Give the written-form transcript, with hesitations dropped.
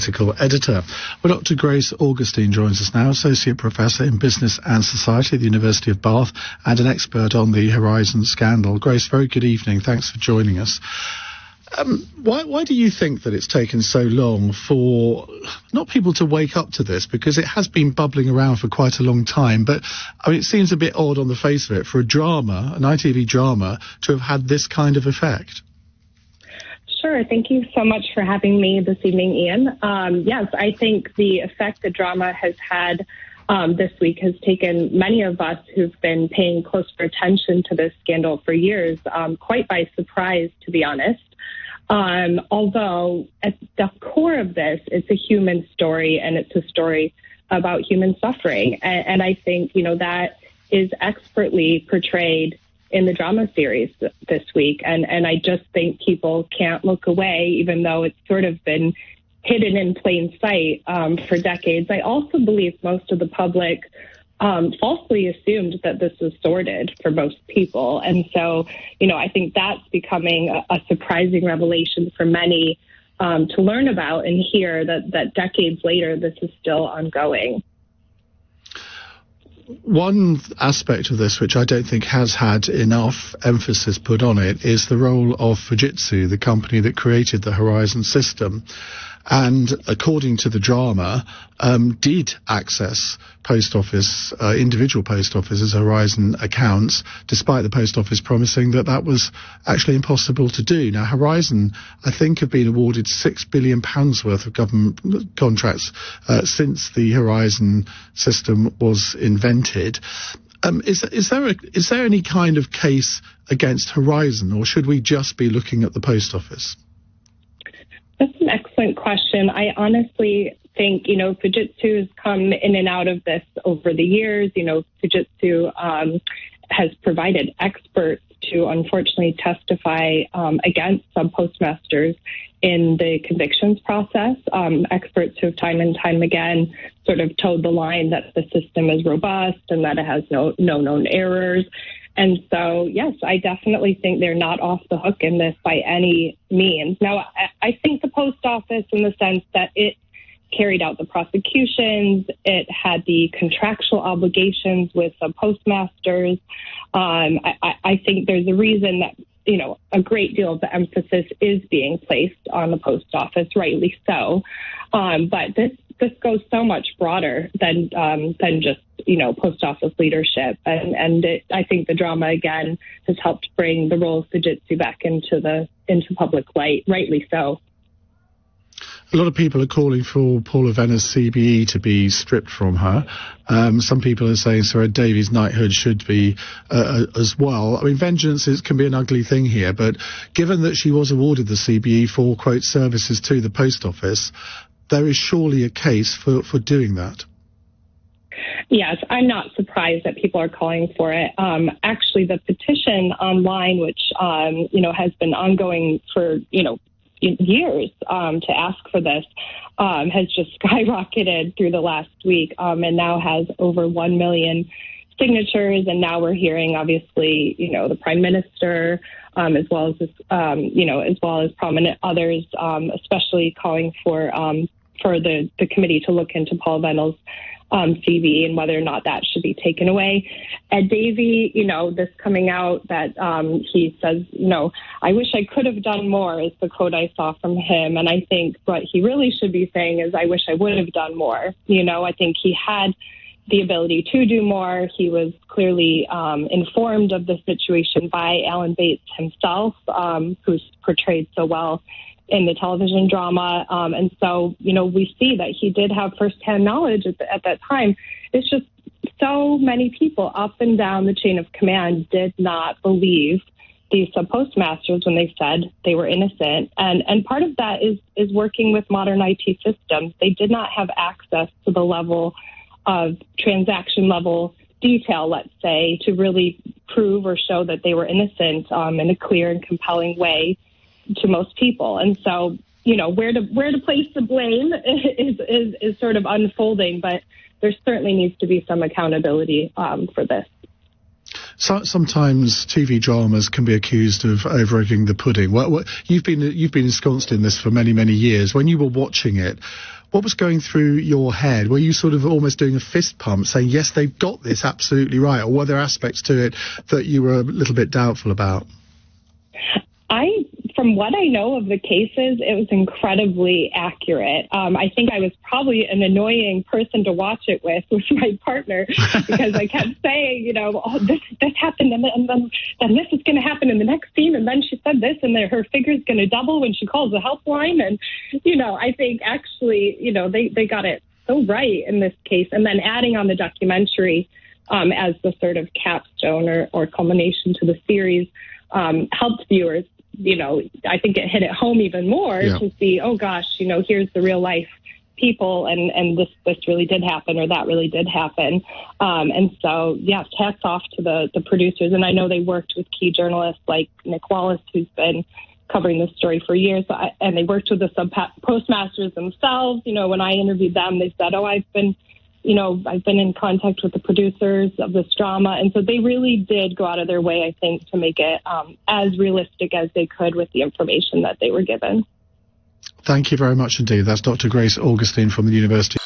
political editor. Well, Dr. Grace Augustine joins us now, Associate Professor in Business and Society at the University of Bath and an expert on the Horizon scandal. Grace, very good evening. Thanks for joining us. Why do you think that it's taken so long for not people to wake up to this? Because it has been bubbling around for quite a long time, but I mean, it seems a bit odd on the face of it for a drama, an ITV drama, to have had this kind of effect. Sure. Thank you so much for having me this evening, Iain. Yes, I think the effect the drama has had this week has taken many of us who've been paying closer attention to this scandal for years quite by surprise, to be honest. Although at the core of this, it's a human story and it's a story about human suffering. And I think, that is expertly portrayed in the drama series this week. And I just think people can't look away, even though it's sort of been hidden in plain sight for decades. I also believe most of the public falsely assumed that this was sorted for most people. And so, I think that's becoming a surprising revelation for many to learn about and hear that decades later, this is still ongoing. One aspect of this, which I don't think has had enough emphasis put on it, is the role of Fujitsu, the company that created the Horizon system, and according to the drama, did access post office, individual post offices' Horizon accounts, despite the post office promising that was actually impossible to do. Now, Horizon, I think, have been awarded £6 billion worth of government contracts since the Horizon system was invented. Is there any kind of case against Horizon, or should we just be looking at the post office? That's an excellent question. I honestly think, Fujitsu has come in and out of this over the years. Fujitsu has provided experts to unfortunately testify against sub-postmasters in the convictions process. Experts who have time and time again sort of toed the line that the system is robust and that it has no known errors. And so, yes, I definitely think they're not off the hook in this by any means. Now, I think the post office, in the sense that it carried out the prosecutions, it had the contractual obligations with the postmasters. I think there's a reason that, a great deal of the emphasis is being placed on the post office, rightly so. But this goes so much broader than just, post office leadership. And I think the drama, again, has helped bring the role of Fujitsu back into public light, rightly so. A lot of people are calling for Paula Venner's CBE to be stripped from her. Some people are saying Sir Ed Davies' knighthood should be as well. I mean, vengeance can be an ugly thing here, but given that she was awarded the CBE for, quote, services to the post office, there is surely a case for doing that. Yes, I'm not surprised that people are calling for it. Actually, the petition online, which, has been ongoing for, years to ask for this, has just skyrocketed through the last week and now has over 1 million signatures. And now we're hearing, obviously, the Prime Minister, as well as prominent others, especially calling for the committee to look into Paul Venner's CBE and whether or not that should be taken away. Ed Davey, this coming out that he says, I wish I could have done more is the quote I saw from him. And I think what he really should be saying is, I wish I would have done more. I think he had the ability to do more. He was clearly informed of the situation by Alan Bates himself, who's portrayed so well in the television drama. And so, we see that he did have firsthand knowledge at that time. It's just so many people up and down the chain of command did not believe these sub-postmasters when they said they were innocent. And part of that is working with modern IT systems. They did not have access to the level of transaction level detail, let's say, to really prove or show that they were innocent in a clear and compelling way to most people. And so, where to place the blame is sort of unfolding, but there certainly needs to be some accountability for this. So, sometimes TV dramas can be accused of over-egging the pudding. You've been ensconced in this for many, many years. When you were watching it, What was going through your head? Were you sort of almost doing a fist pump, saying, yes, they've got this absolutely right, or were there aspects to it that you were a little bit doubtful about? From what I know of the cases, it was incredibly accurate. I think I was probably an annoying person to watch it with my partner, because I kept saying, oh, this happened, and then this is going to happen in the next scene, and then she said this, and then her figure's going to double when she calls the helpline. And, I think actually, they got it so right in this case. And then adding on the documentary as the sort of capstone or culmination to the series helped viewers. I think it hit it home even more to see, oh gosh, here's the real life people, and this really did happen, or that really did happen. And so, hats off to the producers. And I know they worked with key journalists like Nick Wallace, who's been covering this story for years. And they worked with the sub-postmasters themselves. When I interviewed them, they said, oh, I've been in contact with the producers of this drama. And so they really did go out of their way, I think, to make it as realistic as they could with the information that they were given. Thank you very much indeed. That's Dr. Grace Augustine from the University.